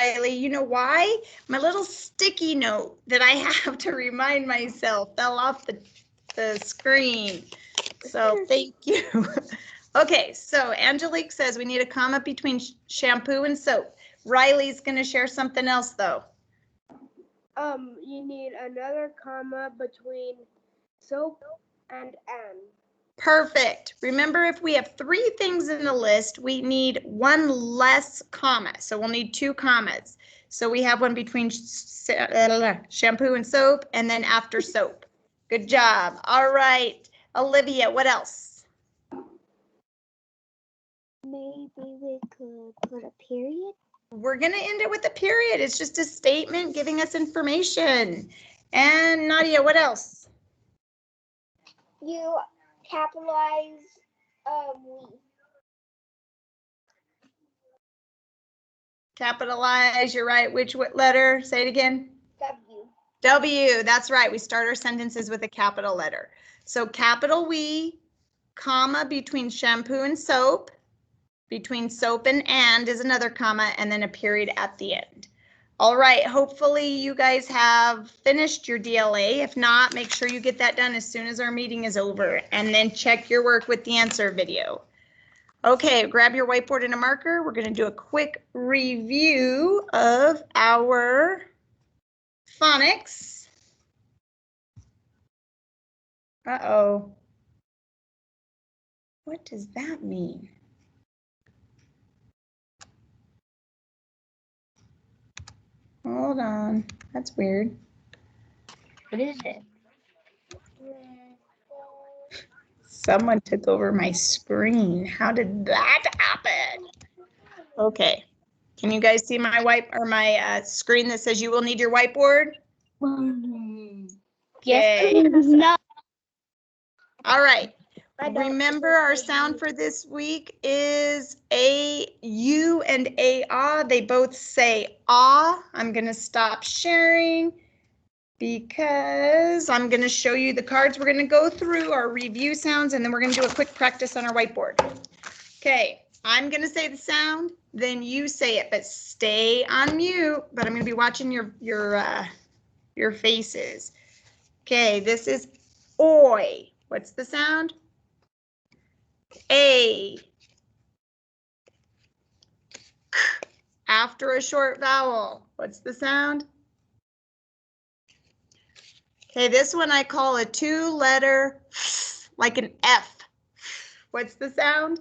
Riley. You know why? My little sticky note that I have to remind myself fell off the screen. So thank you. Okay, so Angelique says we need a comma between shampoo and soap. Riley's going to share something else though. You need another comma between soap and an. Perfect. Remember, if we have 3 things in the list, we need 1 less comma. So we'll need 2 commas. So we have one between shampoo and soap, and then after soap. Good job. All right. Olivia, what else? Maybe we could put a period. We're going to end it with a period. It's just a statement giving us information. And Nadia, what else? You capitalize we. Capitalize, you're right. Which letter? Say it again. W. W, that's right. We start our sentences with a capital letter. So capital we, comma between shampoo and soap, between soap and is another comma, and then a period at the end. All right, hopefully you guys have finished your DLA. If not, make sure you get that done as soon as our meeting is over, and then check your work with the answer video. Okay, grab your whiteboard and a marker. We're going to do a quick review of our phonics. Uh-oh. What does that mean? Hold on. That's weird. What is it? Someone took over my screen. How did that happen? Okay. Can you guys see my my screen that says you will need your whiteboard? Yes. Okay. No. All right. Remember, our sound for this week is A, U, and A, ah. They both say ah. I'm going to stop sharing because I'm going to show you the cards. We're going to go through our review sounds, and then we're going to do a quick practice on our whiteboard. Okay, I'm going to say the sound, then you say it, but stay on mute. But I'm going to be watching your faces. Okay, this is oi. What's the sound? A. After a short vowel, what's the sound? Okay, this one I call a 2-letter, like an F. What's the sound?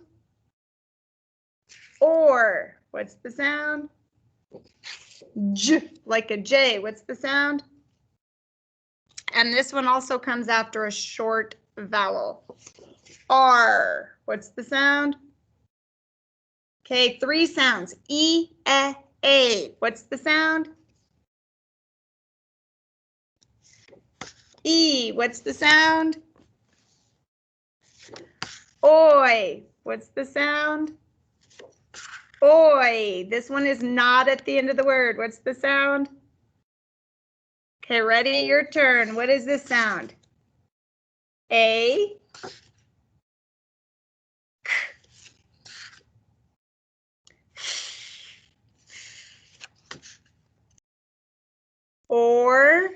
Or, what's the sound? J, like a J, what's the sound? And this one also comes after a short vowel. R, what's the sound? Okay, 3 sounds. E, A. What's the sound? E, what's the sound? Oi, what's the sound? Oi, this one is not at the end of the word. What's the sound? Okay, ready? Your turn. What is this sound? A. Or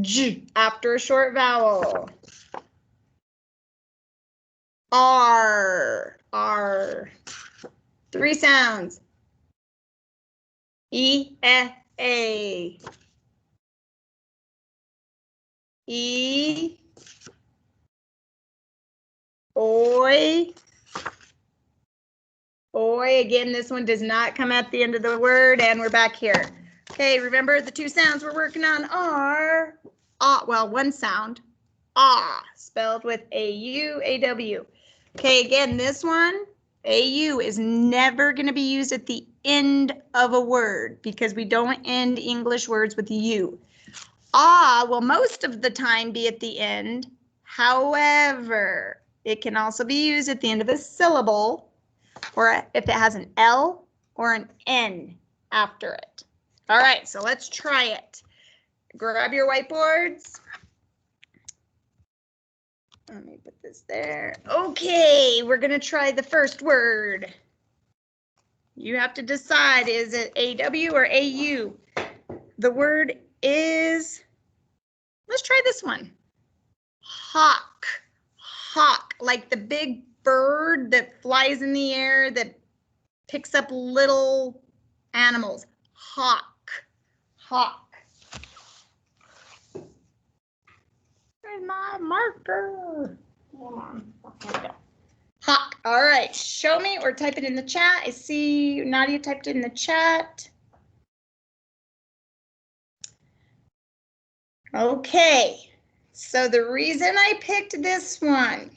J, after a short vowel. R. 3 sounds. E, A. E. Oi. Oi, again, this one does not come at the end of the word, and we're back here. Okay, remember the 2 sounds we're working on are, well, 1 sound, ah, spelled with A-U, A-W. Okay, again, this one, A-U, is never going to be used at the end of a word because we don't end English words with U. Ah will most of the time be at the end. However, it can also be used at the end of a syllable, or if it has an L or an N after it. All right, so let's try it. Grab your whiteboards. Let me put this there. Okay, we're gonna try the first word. You have to decide, is it AW or AU? The word is, let's try this one. Hawk. Hawk, like the big bird that flies in the air that picks up little animals. Hawk. Hawk. Where's my marker? Hold on. There we go. Hawk. All right. Show me or type it in the chat. I see Nadia typed it in the chat. Okay. So the reason I picked this one.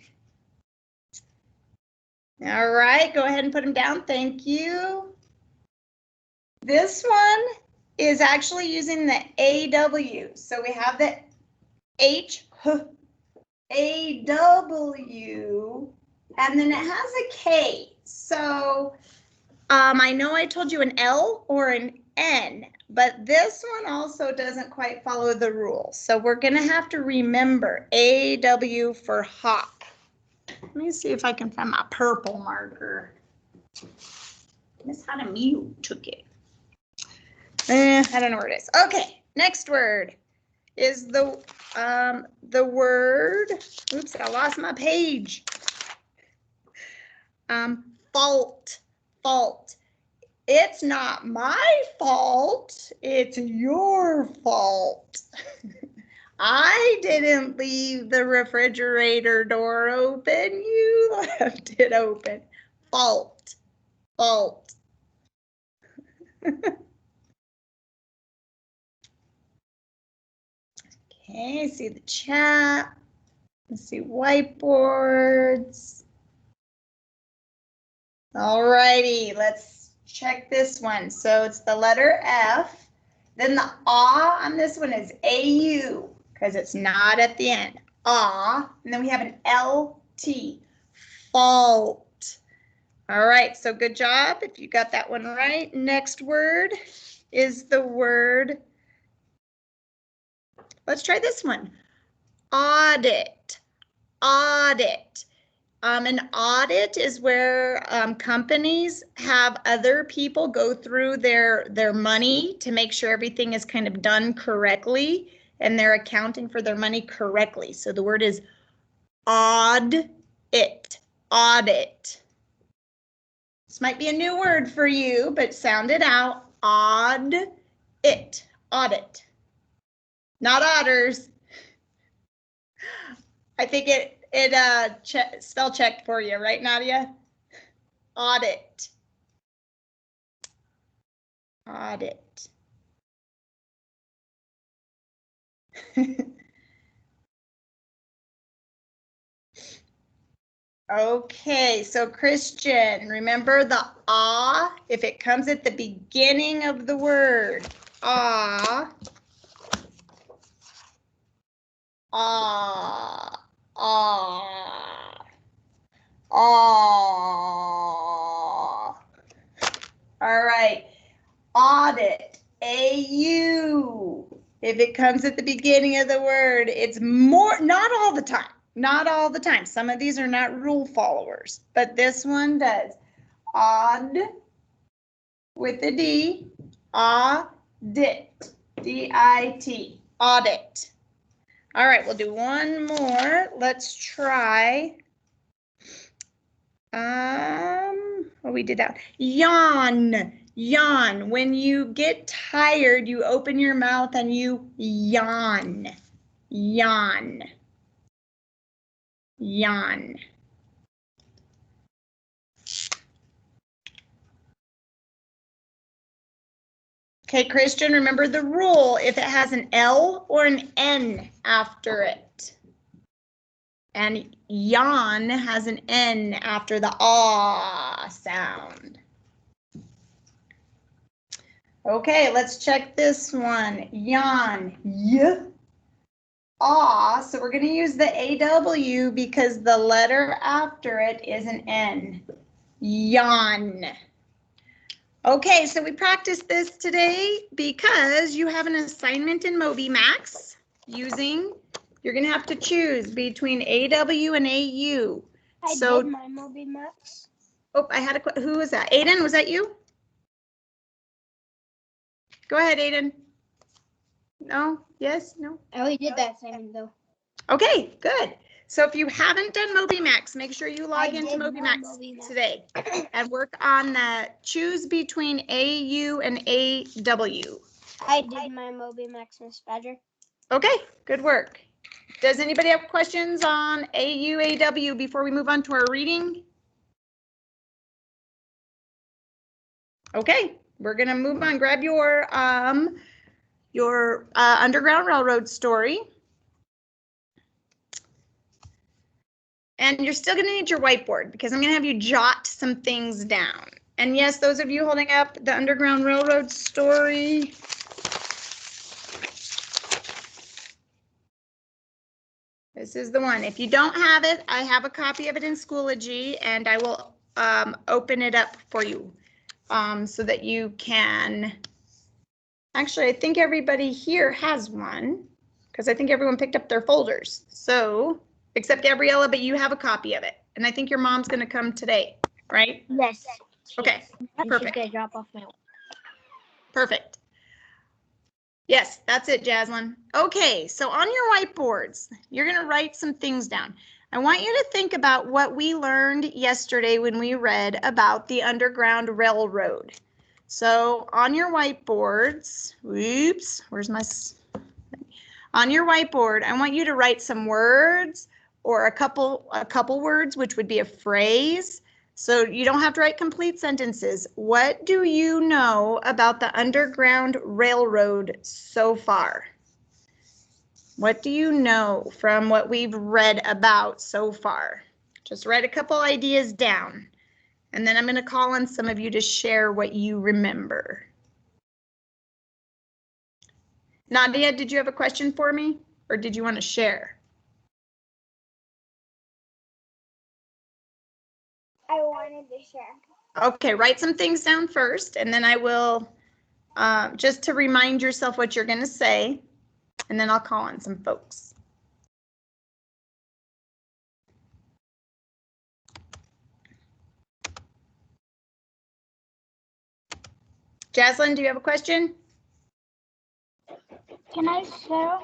All right. Go ahead and put them down. Thank you. This one is actually using the AW. So we have the H, AW, and then it has a K. So I know I told you an L or an N, but this one also doesn't quite follow the rules. So we're gonna have to remember AW for hawk. Let me see if I can find my purple marker. Miss Hanamu took it. I don't know where it is. Okay, next word is the word. Oops, I lost my page. Fault. Fault. It's not my fault. It's your fault. I didn't leave the refrigerator door open. You left it open. Fault. Fault. Okay, see the chat. Let's see whiteboards. All righty, let's check this one. So it's the letter F. Then the A on this one is AU because it's not at the end. A. And then we have an LT. Fault. All right, so good job if you got that one right. Next word is the word. Let's try this one. Audit. Audit. An audit is where companies have other people go through their money to make sure everything is kind of done correctly and they're accounting for their money correctly. So the word is audit. Audit. This might be a new word for you, but sound it out. Audit. Audit. Not otters. I think it spell checked for you, right, Nadia? Audit. Audit. Okay, so Christian, remember the ah, if it comes at the beginning of the word, ah, ah, ah, ah. All right, audit, AU. If it comes at the beginning of the word, it's more, not all the time. Not all the time. Some of these are not rule followers, but this one does. Odd with a D, audit, D-I-T, audit. All right, we'll do one more. Let's try. Oh, we did that. Yawn, yawn. When you get tired, you open your mouth and you yawn, yawn. Yawn. Okay, Christian, remember the rule if it has an L or an N after it. And yawn has an N after the ah sound. Okay, let's check this one. Yawn. Y. Ah, so we're going to use the AW because the letter after it is an N. Yawn. Okay, so we practiced this today because you have an assignment in MobyMax using, you're going to have to choose between AW and AU. I did my MobyMax. Oh, I had a, who was that? Aiden, was that you? Go ahead, Aiden. No? Yes? No? I already did that assignment though. Okay, good. So if you haven't done MobyMax, make sure you log I into did MobyMax MobyMax. today and work on the choose between AU and AW. I did my MobyMax, Miss Badger. Okay, good work. Does anybody have questions on AU, AW before we move on to our reading? Okay, we're gonna move on. Grab your Underground Railroad story. And you're still gonna need your whiteboard because I'm gonna have you jot some things down. And yes, those of you holding up the Underground Railroad story. This is the one. If you don't have it, I have a copy of it in Schoology and I will open it up for you so that you can. Actually, I think everybody here has one because I think everyone picked up their folders. So, except Gabriella, but you have a copy of it. And I think your mom's going to come today, right? Yes. Okay, perfect. She's gonna drop off my. Perfect. Yes, that's it, Jaslyn. Okay, so on your whiteboards, you're going to write some things down. I want you to think about what we learned yesterday when we read about the Underground Railroad. So on your whiteboards, whoops, where's my, on your whiteboard, I want you to write some words or a couple words, which would be a phrase. So you don't have to write complete sentences. What do you know about the Underground Railroad so far? What do you know from what we've read about so far? Just write a couple ideas down. And then I'm going to call on some of you to share what you remember. Nadia, did you have a question for me? Or did you want to share? I wanted to share. Okay, write some things down first, and then I will, just to remind yourself what you're going to say, and then I'll call on some folks. Jaslyn, do you have a question? Can I share?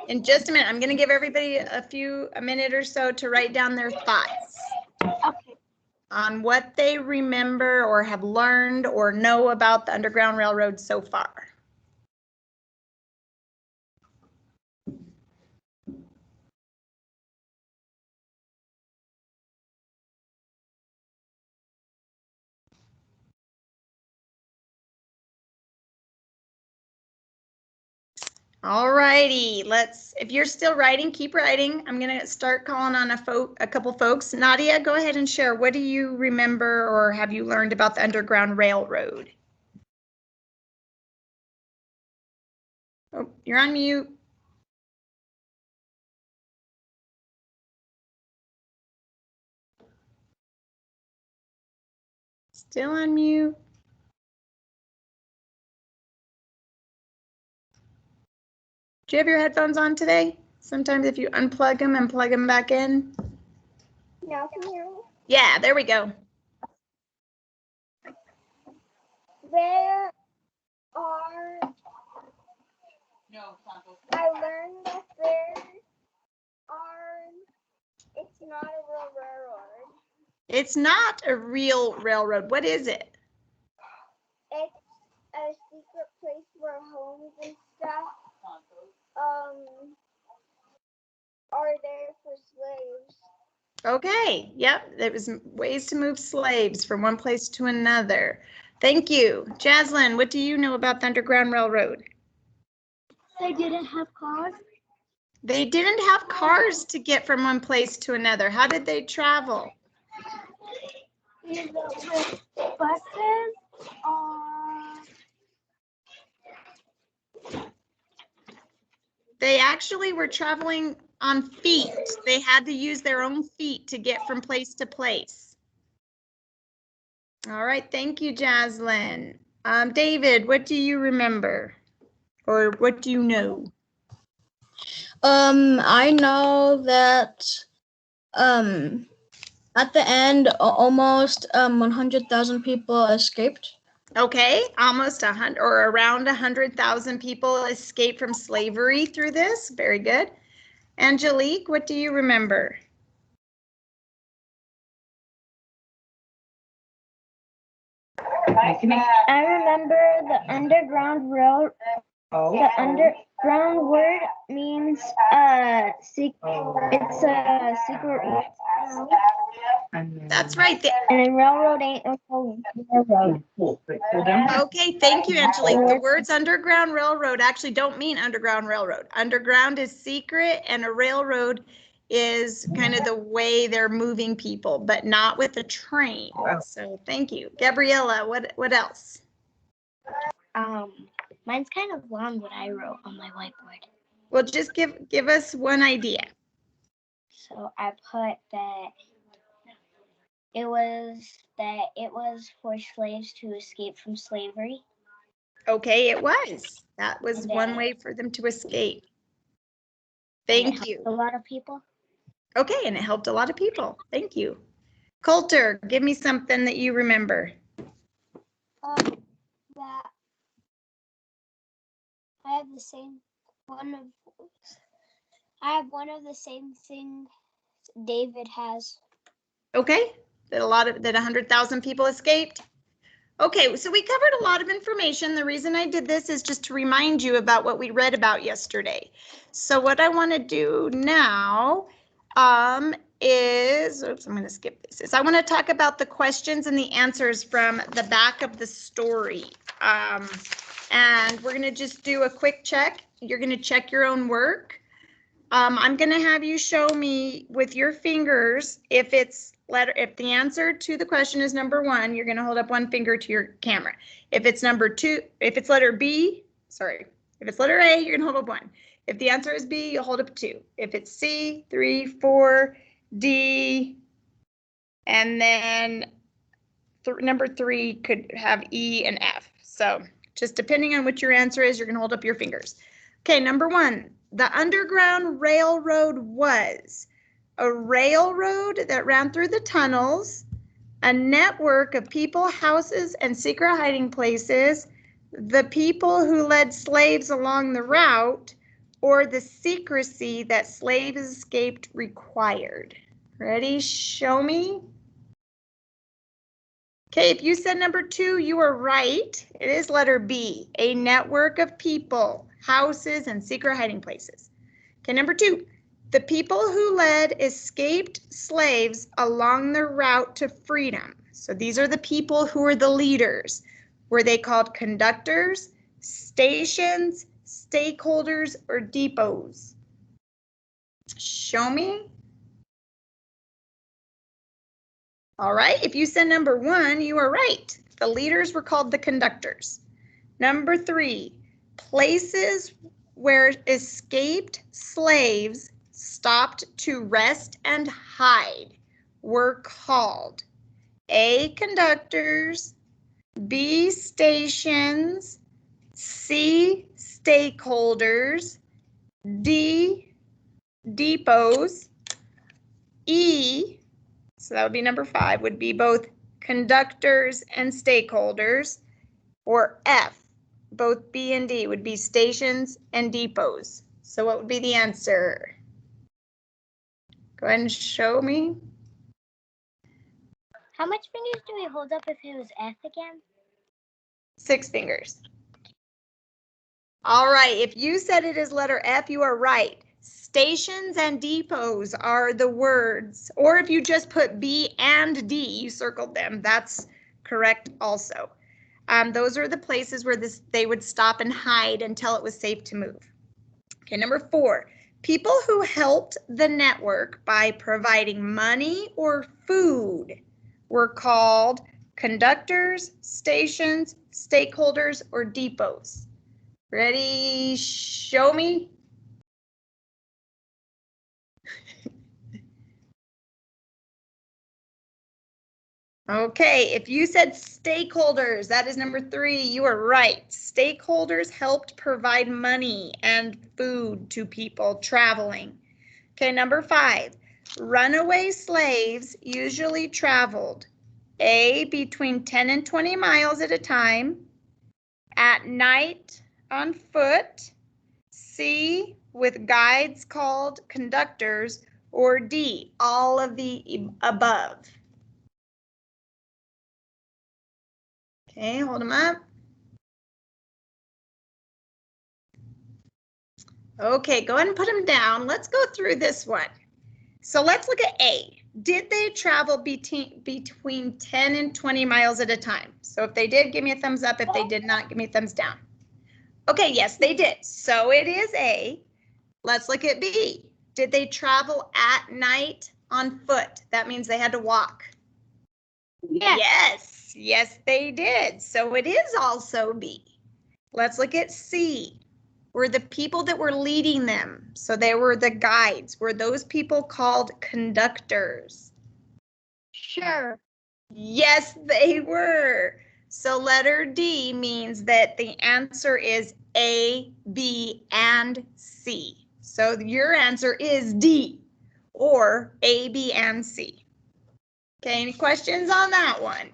In just a minute, I'm going to give everybody a minute or so to write down their thoughts. Okay. On what they remember or have learned or know about the Underground Railroad so far. All righty, if you're still writing, keep writing. I'm gonna start calling on a couple folks. Nadia, go ahead and share. What do you remember or have you learned about the Underground Railroad? Oh, you're on mute. Still on mute. Do you have your headphones on today? Sometimes if you unplug them and plug them back in. Now can you hear me? Yeah, there we go. There are. I learned that there are. It's not a real railroad. It's not a real railroad. What is it? It's a secret place where homes and stuff are there for slaves. Okay, yep, there was ways to move slaves from one place to another. Thank you. Jaslyn, what do you know about the Underground Railroad? They didn't have cars. They didn't have cars to get from one place to another. How did they travel? Either with buses or. They actually were traveling on feet. They had to use their own feet to get from place to place. All right, thank you, Jaslyn. David, what do you remember? Or what do you know? I know that at the end almost 100,000 people escaped. Okay, almost 100 or around 100,000 people escaped from slavery through this. Very good. Angelique, what do you remember? I remember the Underground Railroad. The underground word means it's a secret. That's right. And railroad ain't a railroad. Okay, thank you, Angelique. The words Underground Railroad actually don't mean Underground Railroad. Underground is secret and a railroad is kind of the way they're moving people, but not with a train. So thank you. Gabriella, what else? Mine's kind of long what I wrote on my whiteboard. Well, just give us one idea. So I put that it was for slaves to escape from slavery. Okay, it was. That was one way for them to escape. Thank you. A lot of people. Okay, and it helped a lot of people. Thank you. Coulter, give me something that you remember. That I have the same one of. I have one of the same thing David has. Okay, that 100,000 people escaped. Okay, so we covered a lot of information. The reason I did this is just to remind you about what we read about yesterday. So what I want to do now is, oops, I'm going to skip this. Is I want to talk about the questions and the answers from the back of the story. And we're going to just do a quick check. You're going to check your own work. I'm going to have you show me with your fingers if the answer to the question is number 1, you're going to hold up one finger to your camera. If it's number 2, if it's letter B, sorry, if it's letter A, you're going to hold up 1. If the answer is B, you'll hold up 2. If it's C, 3, 4, D, and then number 3 could have E and F. So just depending on what your answer is, you're going to hold up your fingers. Okay, number 1, the Underground Railroad was a railroad that ran through the tunnels, a network of people, houses, and secret hiding places, the people who led slaves along the route, or the secrecy that slaves escaped required. Ready? Show me. Okay, if you said number 2, you are right. It is letter B, a network of people, houses, and secret hiding places. Okay, number 2, the people who led escaped slaves along the route to freedom. So these are the people who are the leaders. Were they called conductors, stations, stakeholders, or depots? Show me. All right, if you said number 1, you are right. The leaders were called the conductors. Number 3, places where escaped slaves stopped to rest and hide were called A, conductors, B, stations, C, stakeholders, D, depots, E, so that would be number 5, would be both conductors and stakeholders, or F, both B and D would be stations and depots. So what would be the answer? Go ahead and show me. How much fingers do we hold up if it was F again? 6 fingers. All right, if you said it is letter F, you are right. Stations and depots are the words, or if you just put B and D, you circled them, that's correct also. Those are the places where they would stop and hide until it was safe to move. Okay, number 4, people who helped the network by providing money or food were called conductors, stations, stakeholders, or depots. Ready? Show me. Okay, if you said stakeholders, that is number 3, you are right. Stakeholders helped provide money and food to people traveling. Okay, number 5, runaway slaves usually traveled A, between 10 and 20 miles at a time. At night, on foot. C, with guides called conductors. Or D, all of the above. Okay, hold them up. Okay, go ahead and put them down. Let's go through this one. So let's look at A. Did they travel between 10 and 20 miles at a time? So if they did, give me a thumbs up. If they did not, give me a thumbs down. Okay, yes, they did. So it is A. Let's look at B. Did they travel at night on foot? That means they had to walk. Yes. Yes, they did. So it is also B. Let's look at C. Were the people that were leading them, so they were the guides, were those people called conductors? Sure. Yes, they were. So letter D means that the answer is A, B, and C. So your answer is D, or A, B, and C. Okay, any questions on that one?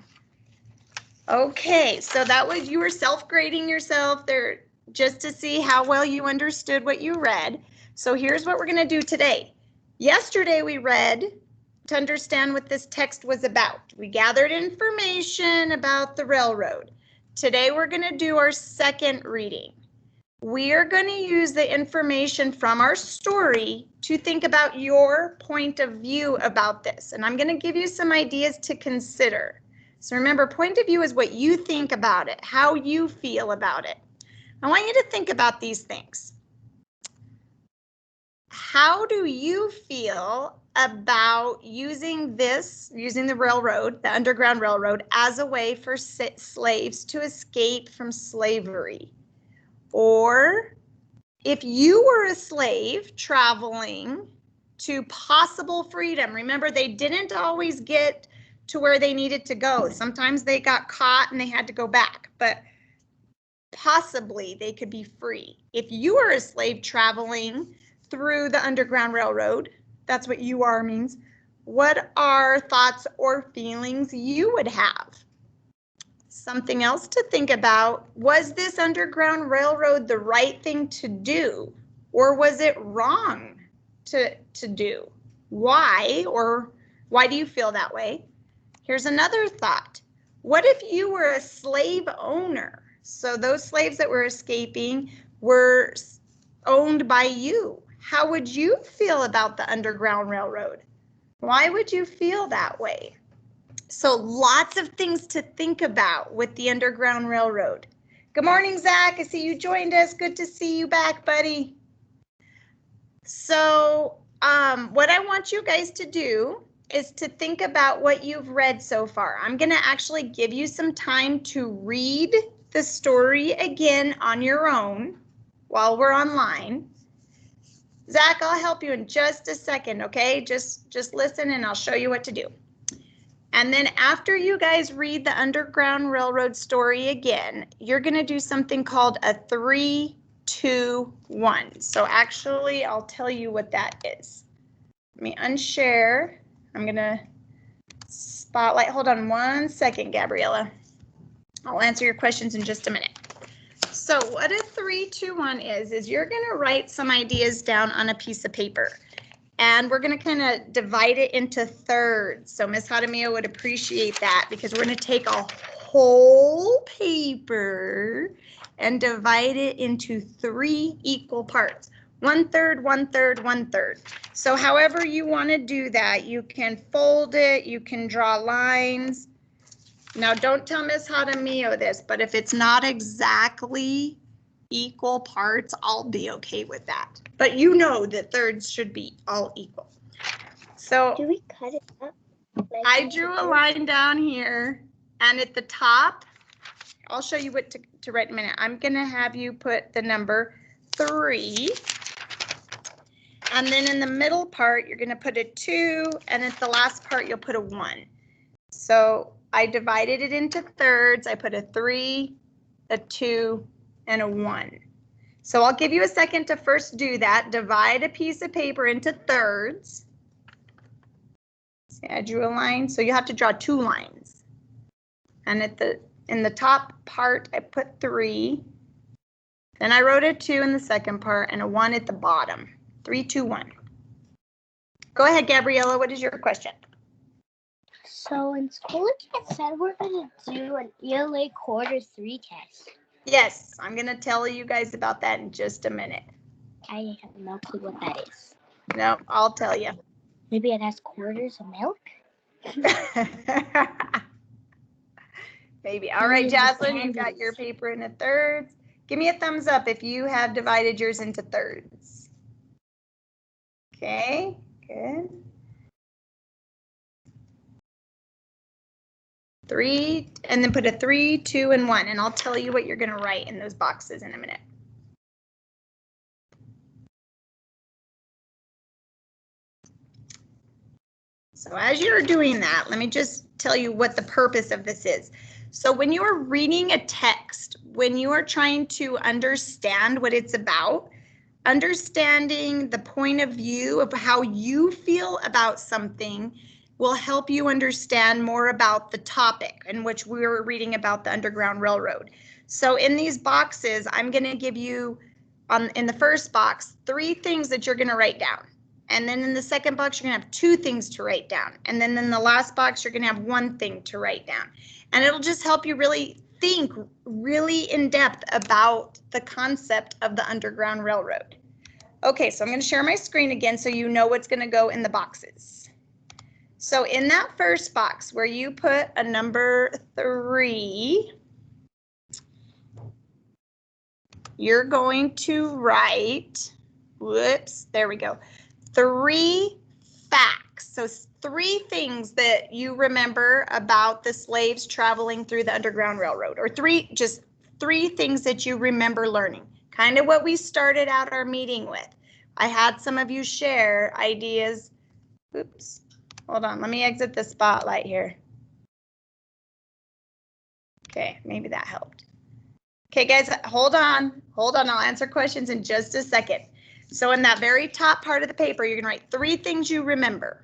Okay, so that was, you were self-grading yourself there just to see how well you understood what you read. So here's what we're going to do today. Yesterday we read to understand what this text was about. We gathered information about the railroad. Today we're going to do our second reading. We are going to use the information from our story to think about your point of view about this. And I'm going to give you some ideas to consider. So remember, point of view is what you think about it, how you feel about it. I want you to think about these things. How do you feel about using the railroad, the Underground Railroad, as a way for slaves to escape from slavery? Or if you were a slave traveling to possible freedom, remember they didn't always get to where they needed to go. Sometimes they got caught and they had to go back, but possibly they could be free. If you were a slave traveling through the Underground Railroad, that's what you are means, what are thoughts or feelings you would have? Something else to think about, was this Underground Railroad the right thing to do, or was it wrong to do? Why, or why do you feel that way? Here's another thought. What if you were a slave owner? So those slaves that were escaping were owned by you. How would you feel about the Underground Railroad? Why would you feel that way? So lots of things to think about with the Underground Railroad. Good morning, Zach. I see you joined us. Good to see you back, buddy. So what I want you guys to do is to think about what you've read so far. I'm going to actually give you some time to read the story again on your own while we're online. Zach, I'll help you in just a second, okay? Just listen and I'll show you what to do. And then after you guys read the Underground Railroad story again, you're going to do something called a 3, 2, 1. So actually, I'll tell you what that is. Let me unshare. I'm going to spotlight. Hold on one second, Gabriella. I'll answer your questions in just a minute. So what a 3, 2, 1 is you're going to write some ideas down on a piece of paper. And we're going to kind of divide it into thirds. So Ms. Hadamia would appreciate that because we're going to take a whole paper and divide it into 3 equal parts. 1/3, 1/3, 1/3. So however you want to do that, you can fold it, you can draw lines. Now don't tell Ms. Hadamio this, but if it's not exactly equal parts, I'll be okay with that. But you know that thirds should be all equal. So Do we cut it up? Like I drew a line down here, and at the top, I'll show you what to write in a minute. I'm gonna have you put the number 3. And then in the middle part, you're gonna put a 2, and at the last part, you'll put a 1. So I divided it into thirds. I put a 3, a 2, and a 1. So I'll give you a second to first do that. Divide a piece of paper into thirds. See, I drew a line, so you have to draw 2 lines. And in the top part, I put 3. Then I wrote a 2 in the second part and a 1 at the bottom. 3, 2, 1. Go ahead, Gabriella. What is your question? So in school, it said we're going to do an ELA quarter 3 test. Yes, I'm going to tell you guys about that in just a minute. I have no clue what that is. No, I'll tell you. Maybe it has quarters of milk? Maybe. All right, Jocelyn, you got your paper into thirds. Give me a thumbs up if you have divided yours into thirds. Okay, good. 3, and then put a 3, 2, and 1, and I'll tell you what you're going to write in those boxes in a minute. So as you're doing that, let me just tell you what the purpose of this is. So when you are reading a text, when you are trying to understand what it's about, understanding the point of view of how you feel about something will help you understand more about the topic in which we were reading about the Underground Railroad. So in these boxes, I'm going to give you, in the first box, 3 things that you're going to write down. And then in the second box, you're going to have 2 things to write down. And then in the last box, you're going to have 1 thing to write down. And it'll just help you really think really in depth about the concept of the Underground Railroad. Okay, so I'm going to share my screen again so you know what's going to go in the boxes. So in that first box where you put a number 3, you're going to write, whoops, there we go, 3 facts. So 3 things that you remember about the slaves traveling through the Underground Railroad, or just 3 things that you remember learning. Kind of what we started out our meeting with. I had some of you share ideas. Oops, hold on, let me exit the spotlight here. Okay, maybe that helped. Okay, guys, hold on, I'll answer questions in just a second. So in that very top part of the paper, you're gonna write 3 things you remember.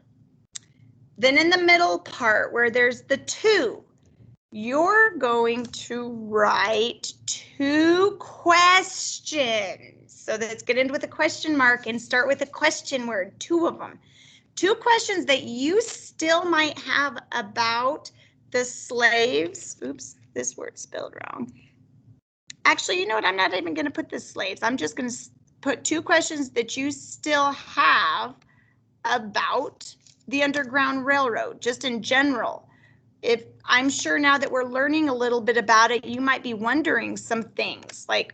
Then in the middle part where there's the 2, you're going to write 2 questions. So let's get into with a question mark and start with a question word, 2 of them. 2 questions that you still might have about the slaves. Oops, this word spelled wrong. Actually, you know what? I'm not even going to put the slaves. I'm just going to put 2 questions that you still have about the Underground Railroad, just in general. If I'm sure now that we're learning a little bit about it, you might be wondering some things like,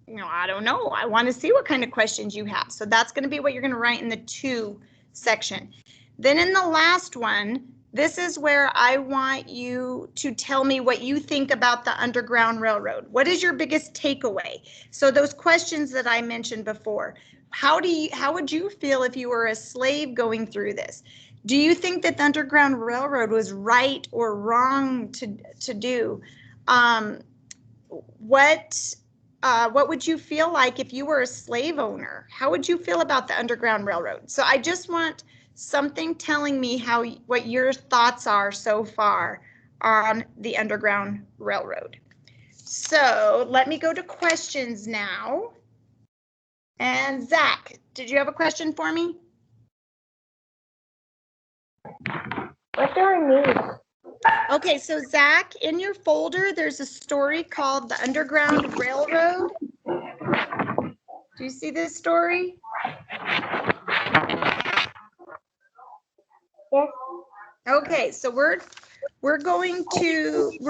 you know, I don't know. I want to see what kind of questions you have. So that's going to be what you're going to write in the 2 section. Then in the last one, this is where I want you to tell me what you think about the Underground Railroad. What is your biggest takeaway? So those questions that I mentioned before, how would you feel if you were a slave going through this? Do you think that the Underground Railroad was right or wrong to do? What would you feel like if you were a slave owner? How would you feel about the Underground Railroad? So I just want something telling me what your thoughts are so far on the Underground Railroad. So let me go to questions now. And Zach, did you have a question for me? What do I need? Okay, so Zach, in your folder, there's a story called The Underground Railroad. Do you see this story? Yes. Okay, so we're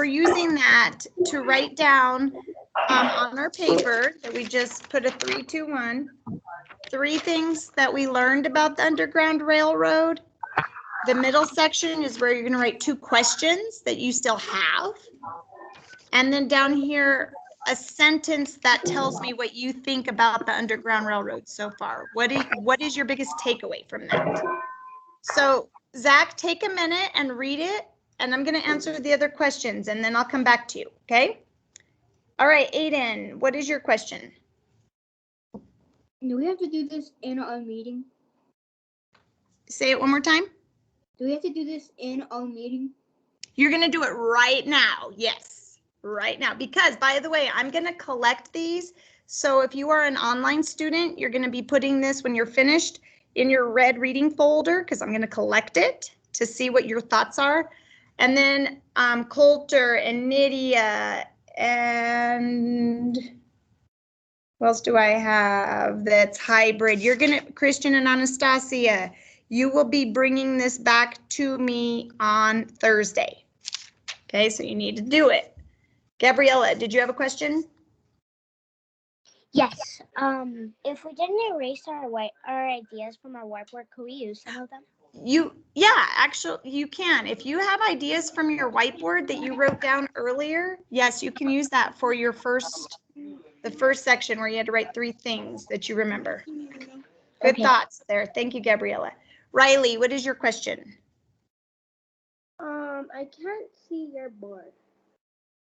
using that to write down on our paper that we just put a 3, 2, 1. 3 things that we learned about the Underground Railroad. The middle section is where you're going to write 2 questions that you still have. And then down here, a sentence that tells me what you think about the Underground Railroad so far. What is your biggest takeaway from that? So Zach, take a minute and read it, and I'm going to answer the other questions, and then I'll come back to you, okay? All right, Aiden, what is your question? Do we have to do this in our meeting? Say it one more time. Do we have to do this in our meeting? You're going to do it right now. Yes, right now. Because, by the way, I'm going to collect these. So if you are an online student, you're going to be putting this when you're finished in your red reading folder, because I'm going to collect it to see what your thoughts are. And then Coulter and Nydia and what else do I have that's hybrid? You're going to, Christian and Anastasia, you will be bringing this back to me on Thursday. Okay, so you need to do it. Gabriella, did you have a question? Yes. If we didn't erase our ideas from our whiteboard, could we use some of them? Yeah, actually you can. If you have ideas from your whiteboard that you wrote down earlier, yes, you can use that for your the first section where you had to write 3 things that you remember. Good Okay. thoughts there. Thank you, Gabriella. Riley, what is your question? I can't see your board.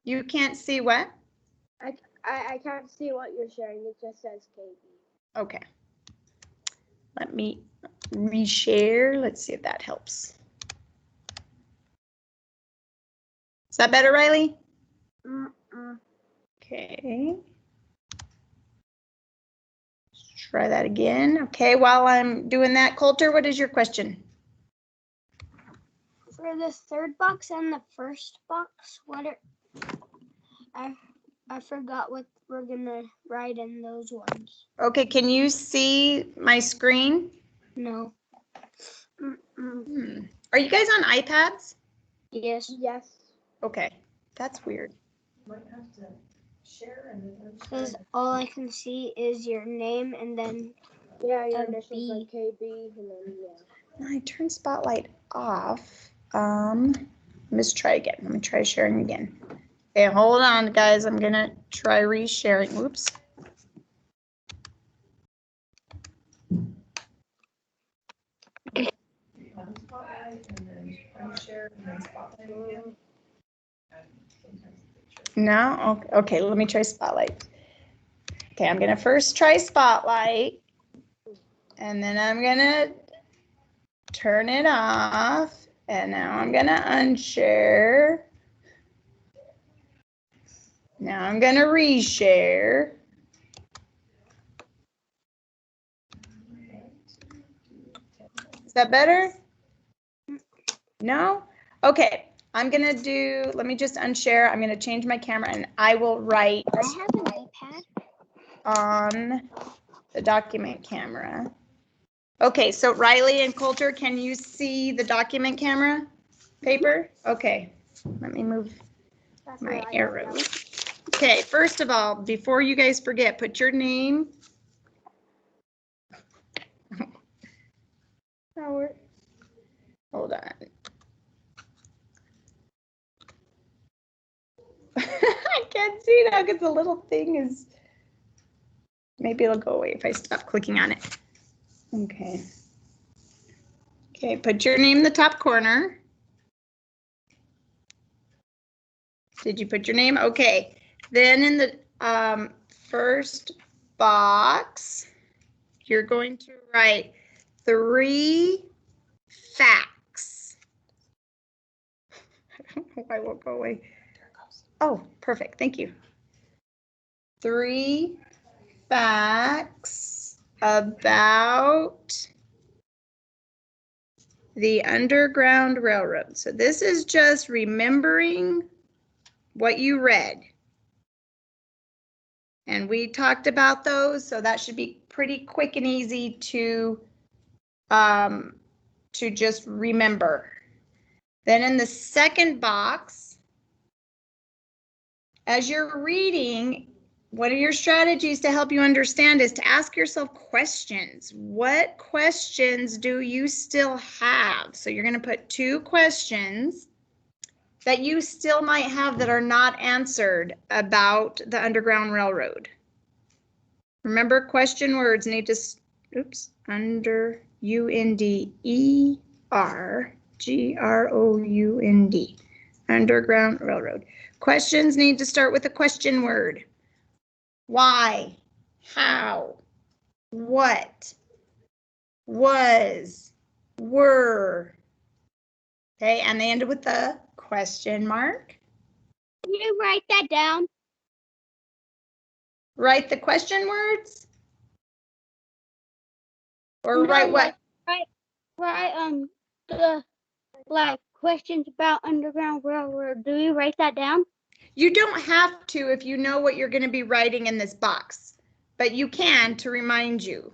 You can't see what? I can't see what you're sharing. It just says KB. Okay. Let me reshare. Let's see if that helps. Is that better, Riley? Okay. Let's try that again. Okay, while I'm doing that, Coulter, what is your question? For the third box and the first box, I forgot what we're gonna write in those ones. Okay, can you see my screen? No. Are you guys on iPads? Yes. Yes. Okay, that's weird. Because all I can see is your name and then Yeah, your A initials B. like KB and then yeah. I turned Spotlight off. Let's try again. Let me try sharing again. Okay, hold on, guys. I'm gonna try resharing. Whoops. No? Okay, let me try Spotlight. Okay, I'm gonna first try Spotlight, and then I'm gonna turn it off, and now I'm gonna unshare. Now I'm gonna reshare. Is that better? No? Okay, I'm gonna do, let me just unshare. I'm gonna change my camera and I will write I have an iPad. on the document camera. Okay, so Riley and Coulter, can you see the document camera paper? Okay, let me move my arrow. Okay, first of all, before you guys forget, put your name. Howard. Hold on. I can't see now because the little thing is, maybe it'll go away if I stop clicking on it. Okay. Okay, put your name in the top corner. Did you put your name? Okay. Then in the first box, you're going to write 3 facts. I don't know why it won't go away. Oh, perfect. Thank you. 3 facts about the Underground Railroad. So this is just remembering what you read. And we talked about those, so that should be pretty quick and easy to just remember. Then in the second box, as you're reading, one of your strategies to help you understand is to ask yourself questions. What questions do you still have? So you're going to put 2 questions that you still might have that are not answered about the Underground Railroad. Remember, question words need to, oops, under UNDERGROUND, Underground Railroad. Questions need to start with a question word. Why, how, what, was, were. Okay, and they ended with the. Question mark. Can you write that down? Write the question words? Or No, write what? Write the like questions about Underground Railroad. Do you write that down? You don't have to if you know what you're going to be writing in this box, but you can to remind you.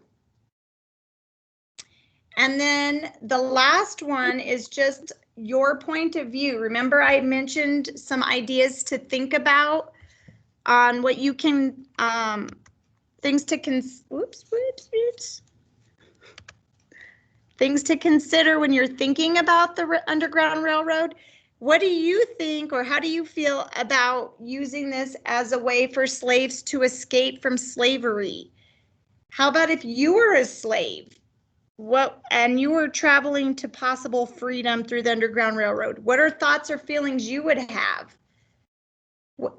And then the last one is just your point of view. Remember, I mentioned some ideas to think about on what you can, things to things to consider when you're thinking about the Underground Railroad. What do you think, or how do you feel about using this as a way for slaves to escape from slavery? How about if you were a slave? And you were traveling to possible freedom through the Underground Railroad? What are thoughts or feelings you would have?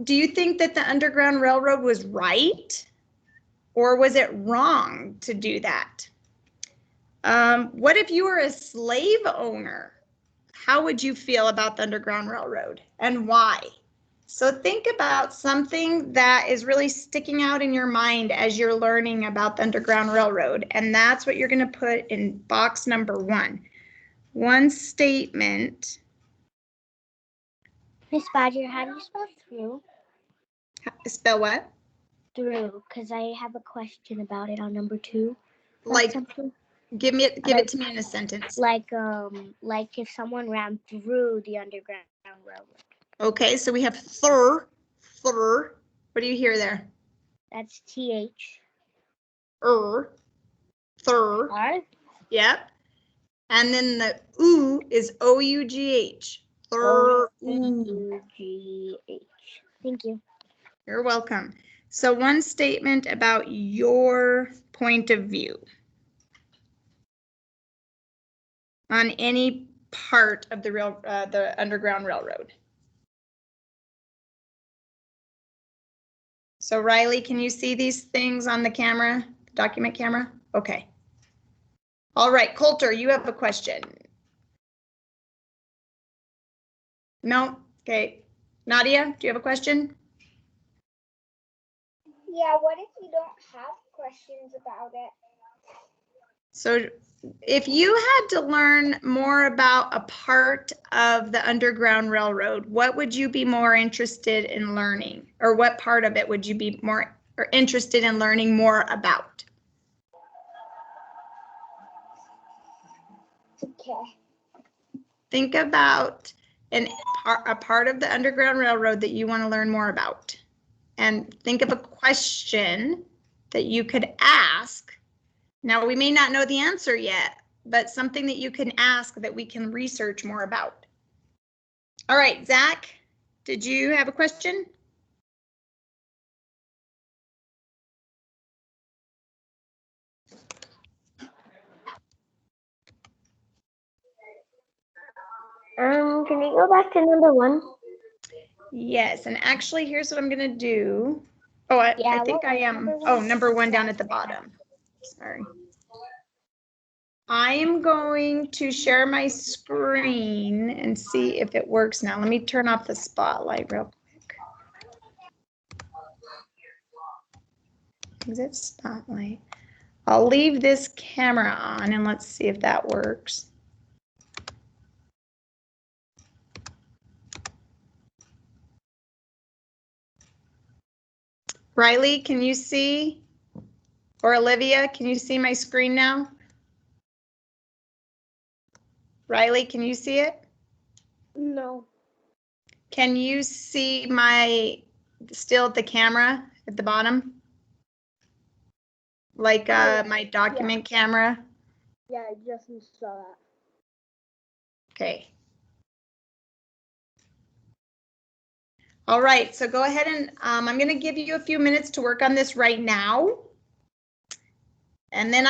Do you think that the Underground Railroad was right? Or was it wrong to do that? What if you were a slave owner? How would you feel about the Underground Railroad and why? So think about something that is really sticking out in your mind as you're learning about the Underground Railroad, and that's what you're going to put in box number 1. One statement. Miss Badger, how do you spell through? Spell what? Through, because I have a question about it on number 2. Like, give it to me in a sentence. Like if someone ran through the Underground Railroad. Okay, so we have thur. What do you hear there? That's TH. Thur. R? Yep. And then the oo is OUGH. OUGH. Thank you. You're welcome. So one statement about your point of view on any part of the Underground Railroad. So Riley, can you see these things on the camera, document camera? Okay. All right, Coulter, you have a question. No? Okay. Nadia, do you have a question? Yeah, what if you don't have questions about it? So if you had to learn more about a part of the Underground Railroad, what would you be more interested in learning? Or what part of it would you be more interested in learning more about? Okay. Think about a part of the Underground Railroad that you want to learn more about. And think of a question that you could ask. Now, we may not know the answer yet, but something that you can ask that we can research more about. All right, Zach, did you have a question? Can you go back to number 1? Yes, and actually, here's what I'm going to do. Oh, I think I am. Oh, number 1 down at the bottom. Sorry. I am going to share my screen and see if it works now. Let me turn off the spotlight real quick. Is it spotlight? I'll leave this camera on and let's see if that works. Riley, can you see? Or Olivia, can you see my screen now? Riley, can you see it? No. Can you see my, still at the camera at the bottom? Like my document camera? Yeah, I just saw that. Okay. All right, so go ahead and I'm going to give you a few minutes to work on this right now. And then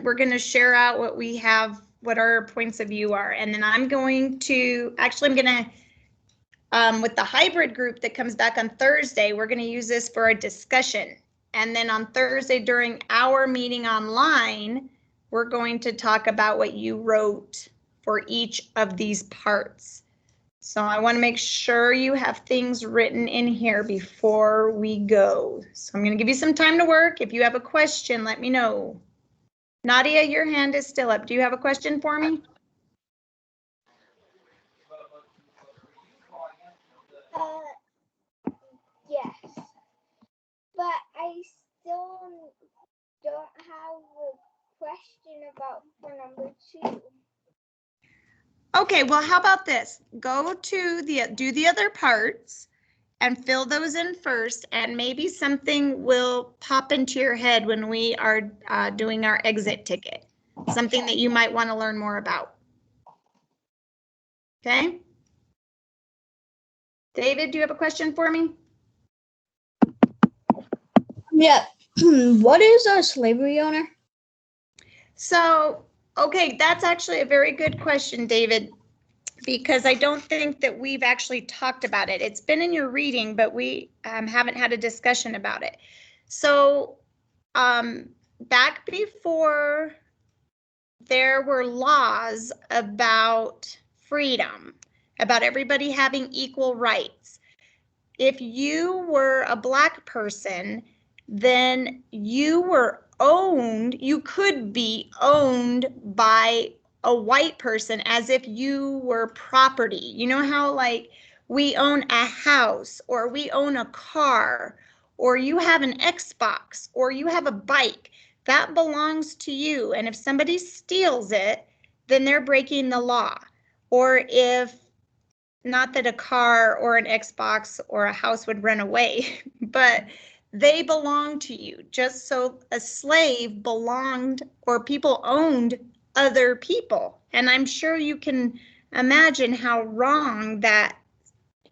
we're going to share out what we have, what our points of view are. And then I'm going to, with the hybrid group that comes back on Thursday, we're going to use this for a discussion. And then on Thursday during our meeting online, we're going to talk about what you wrote for each of these parts. So I want to make sure you have things written in here before we go. So I'm going to give you some time to work. If you have a question, let me know. Nadia, your hand is still up. Do you have a question for me? Yes. But I still don't have a question about for number 2. Okay, well, how about this? Go to do the other parts and fill those in first, and maybe something will pop into your head when we are doing our exit ticket. Something that you might want to learn more about. Okay? David, do you have a question for me? Yeah. What is a slavery owner? So, okay, that's actually a very good question, David, because I don't think that we've actually talked about it. It's been in your reading, but we haven't had a discussion about it. So, back before there were laws about freedom, about everybody having equal rights, if you were a Black person, then you were owned, you could be owned by a white person as if you were property. You know how like we own a house or we own a car or you have an Xbox or you have a bike, that belongs to you. And if somebody steals it, then they're breaking the law. Or if not that a car or an Xbox or a house would run away, but they belong to you. Just so a slave belonged or people owned other people. And I'm sure you can imagine how wrong that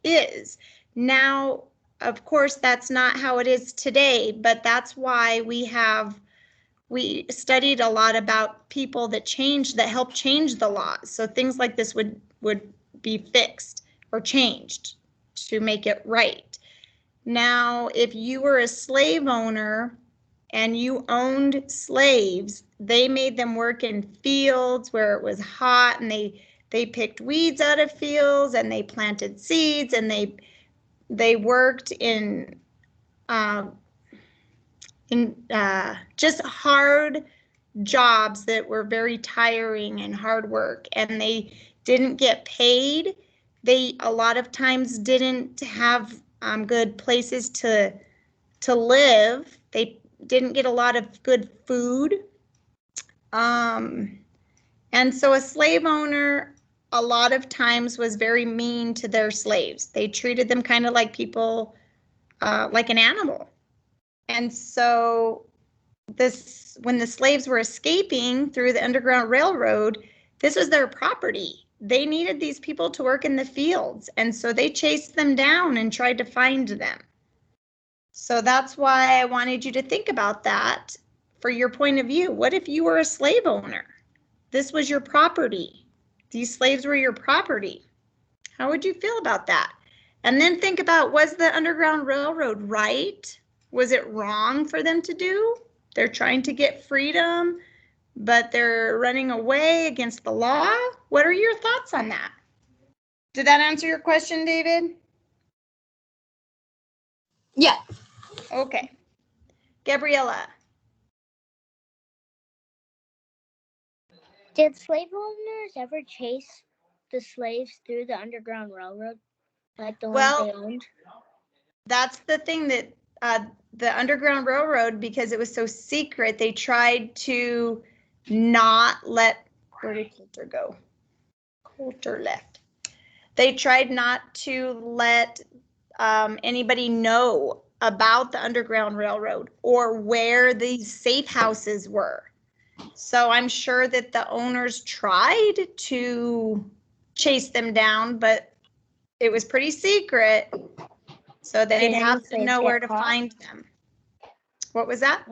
is. Now, of course, that's not how it is today, but that's why we studied a lot about people that helped change the laws. So things like this would be fixed or changed to make it right. Now, if you were a slave owner and you owned slaves, they made them work in fields where it was hot, and they picked weeds out of fields, and they planted seeds, and they worked in just hard jobs that were very tiring and hard work, and they didn't get paid. They a lot of times didn't have good places to live. They didn't get a lot of good food. And so a slave owner a lot of times was very mean to their slaves. They treated them kind of like people, like an animal. And so when the slaves were escaping through the Underground Railroad, this was their property. They needed these people to work in the fields, and so they chased them down and tried to find them. So that's why I wanted you to think about that for your point of view. What if you were a slave owner? This was your property. These slaves were your property. How would you feel about that? And then think about, was the Underground Railroad right? Was it wrong for them to do? They're trying to get freedom, but they're running away against the law. What are your thoughts on that? Did that answer your question, David? Yeah. Okay. Gabriella. Did slave owners ever chase the slaves through the Underground Railroad, like the ones they owned? That's the thing that the Underground Railroad, because it was so secret, they tried to not let, where did Coulter go? Coulter left. They tried not to let anybody know about the Underground Railroad or where these safe houses were. So I'm sure that the owners tried to chase them down, but it was pretty secret. So they'd have to know where to find them. What was that?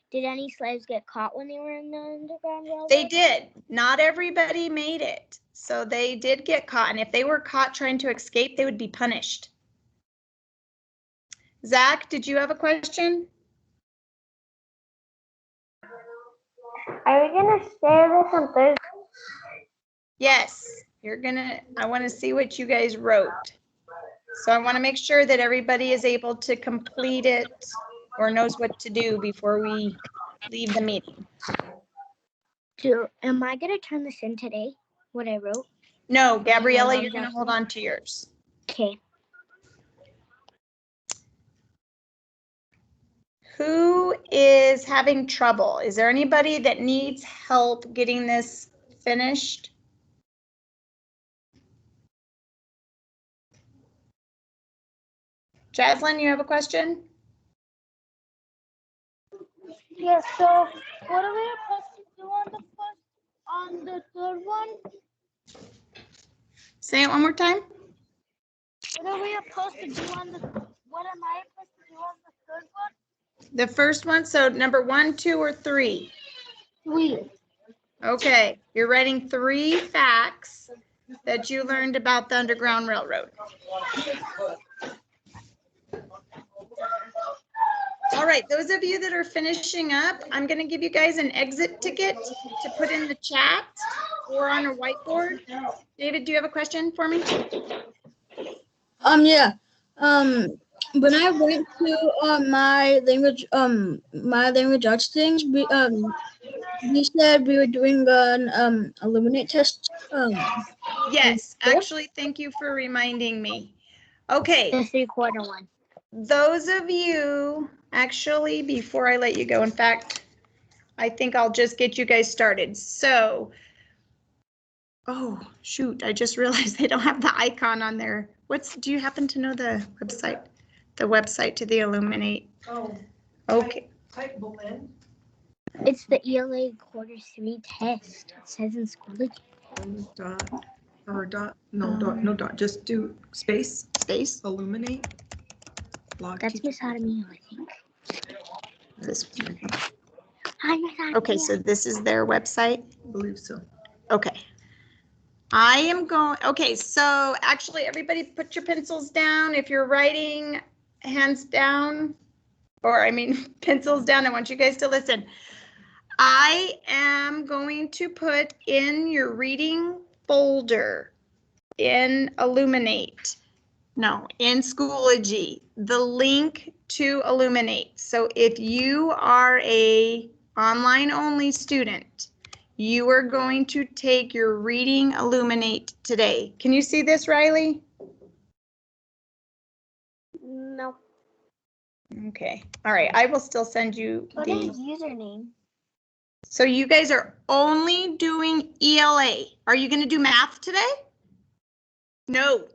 Did any slaves get caught when they were in the Underground Railroad? They did. Not everybody made it. So they did get caught. And if they were caught trying to escape, they would be punished. Zach, did you have a question? Are we going to share this on Thursday? Yes. I want to see what you guys wrote. So I want to make sure that everybody is able to complete it or knows what to do before we leave the meeting. So, am I gonna turn this in today? What I wrote? No, Gabriella, you're going to hold on to yours. Okay. Who is having trouble? Is there anybody that needs help getting this finished? Jaslyn, you have a question? Yes, so what are we supposed to do on the third one? Say it one more time. What are we supposed to do on what am I supposed to do on the third one? The first one, so number 1, 2, or 3? 3. Okay, you're writing 3 facts that you learned about the Underground Railroad. All right, those of you that are finishing up, I'm going to give you guys an exit ticket to put in the chat or on a whiteboard. David, do you have a question for me? Yeah. When I went to my language arts things, we said we were doing an Illuminate test. Yes, actually, thank you for reminding me. Okay. The 3/4 one. Those of you, actually, before I let you go, in fact, I think I'll just get you guys started. So, oh, shoot, I just realized they don't have the icon on there. Do you happen to know the website? The website to the Illuminate? Oh. Okay. Type in. It's the ELA Q3 test. It says in Schoology. Just do space, illuminate. That's Miss Automio, I think. This one. Hi, Miss Automio. Okay, so this is their website? I believe so. Okay. I am going, okay, so actually everybody put your pencils down. If you're writing, hands down, or I mean pencils down, I want you guys to listen. I am going to put in your reading folder in Illuminate, in Schoology, the link to Illuminate. So if you are a online only student, you are going to take your reading Illuminate today. Can you see this, Riley? No. Okay. All right. I will still send you What the is username? So you guys are only doing ELA. Are you going to do math today? No,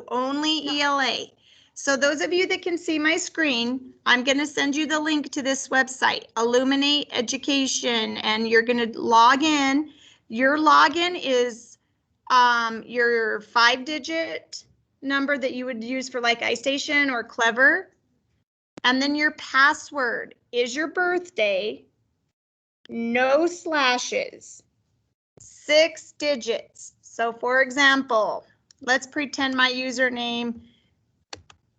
only ELA. So those of you that can see my screen, I'm going to send you the link to this website, Illuminate Education, and you're going to log in. Your login is your 5-digit number that you would use for like iStation or Clever. And then your password is your birthday, no slashes, 6 digits. So for example, let's pretend my username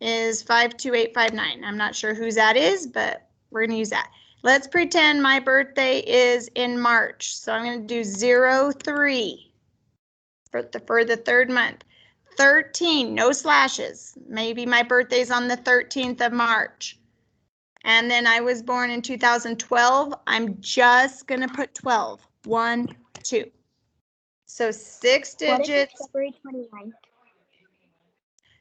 is 52859. I'm not sure whose that is, but we're going to use that. Let's pretend my birthday is in March. So I'm going to do 03 for the 3rd month. 13, no slashes. Maybe my birthday's on the 13th of March. And then I was born in 2012. I'm just going to put 12. 1, 2. So 6 digits. February 29th.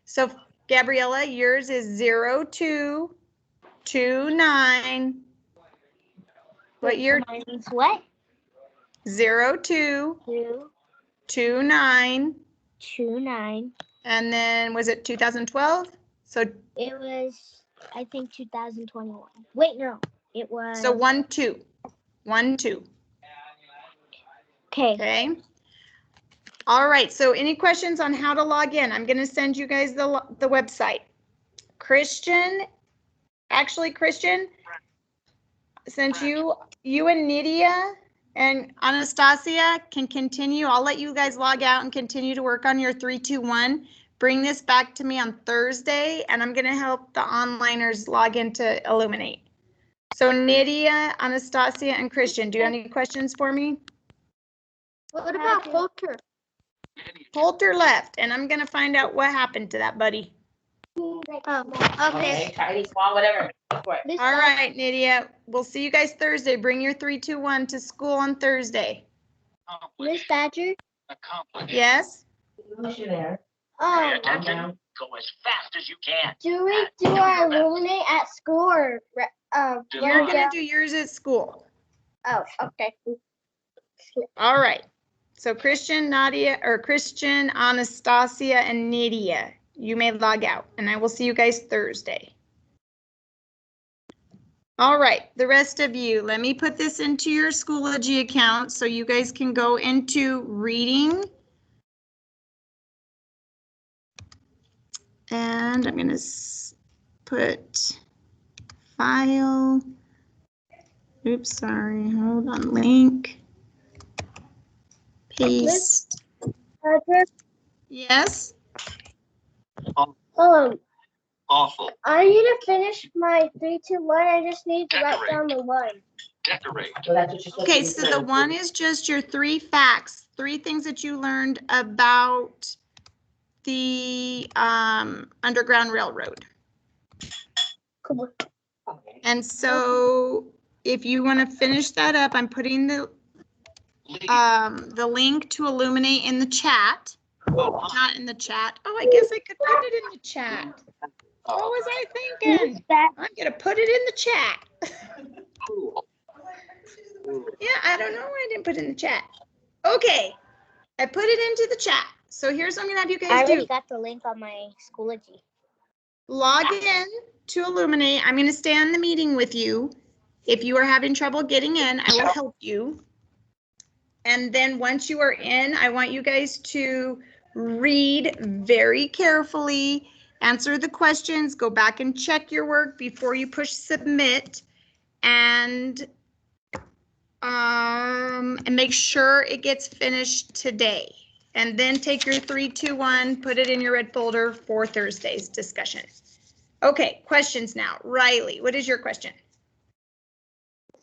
So Gabriella, yours is 0229. What year? Mine is what? 0229. 29. And then was it 2012? So It was, I think, 2021. Wait, no. It was. so 1, 2. 1, 2. Okay. Okay. All right. So any questions on how to log in? I'm going to send you guys the website. Christian, since you and Nydia and Anastasia can continue, I'll let you guys log out and continue to work on your 3-2-1. Bring this back to me on Thursday, and I'm going to help the onliners log into Illuminate. So Nydia, Anastasia, and Christian, do you have any questions for me? What about Holter? Coulter left, and I'm gonna find out what happened to that buddy. Oh, okay. Tiny, small, whatever. Go for it. Miss All Beth, right, Nydia, we'll see you guys Thursday. Bring your 3, 2, 1 to school on Thursday. Miss Badger. Yes? Push you there. Um, Calm down. Go as fast as you can. do we do our illuminate at school or You're gonna do yours at school. Oh, okay. All right. So Christian, Nadia, or Christian, Anastasia, and Nydia, you may log out, and I will see you guys Thursday. All right, the rest of you, let me put this into your Schoology account so you guys can go into reading. And I'm gonna put file. Oops, sorry, hold on, link. Paste. Yes? Awful. I need to finish my 3, 2, 1. I just need to write down the 1. Decorate. So that's what you're supposed Okay, to so do. the 1 is just your 3 facts, 3 things that you learned about the Underground Railroad. Cool. And so if you want to finish that up, I'm putting the link to Illuminate in the chat. Not in the chat. Oh, I guess I could put it in the chat. What was I thinking? I'm gonna put it in the chat. Cool. Yeah, I don't know why I didn't put it in the chat. Okay, I put it into the chat. So here's what I'm gonna have you I guys do. already got the link on my Schoology. Log in to Illuminate. I'm gonna stay on the meeting with you. If you are having trouble getting in, I will help you. And then once you are in, I want you guys to read very carefully, answer the questions, go back and check your work before you push submit, and make sure it gets finished today. And then take your 3, 2, 1, put it in your red folder for Thursday's discussion. Okay, questions now. Riley, what is your question?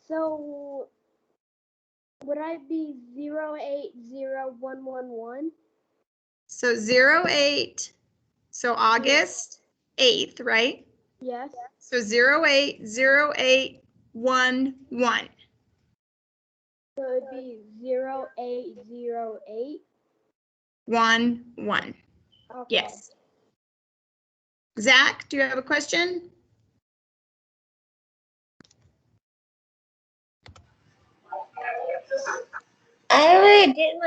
So would I be 080111? So 08, so August 8th, right? Yes. So 080811. So it'd be 0808. 11. Okay. Yes. Zach, do you have a question? I already did my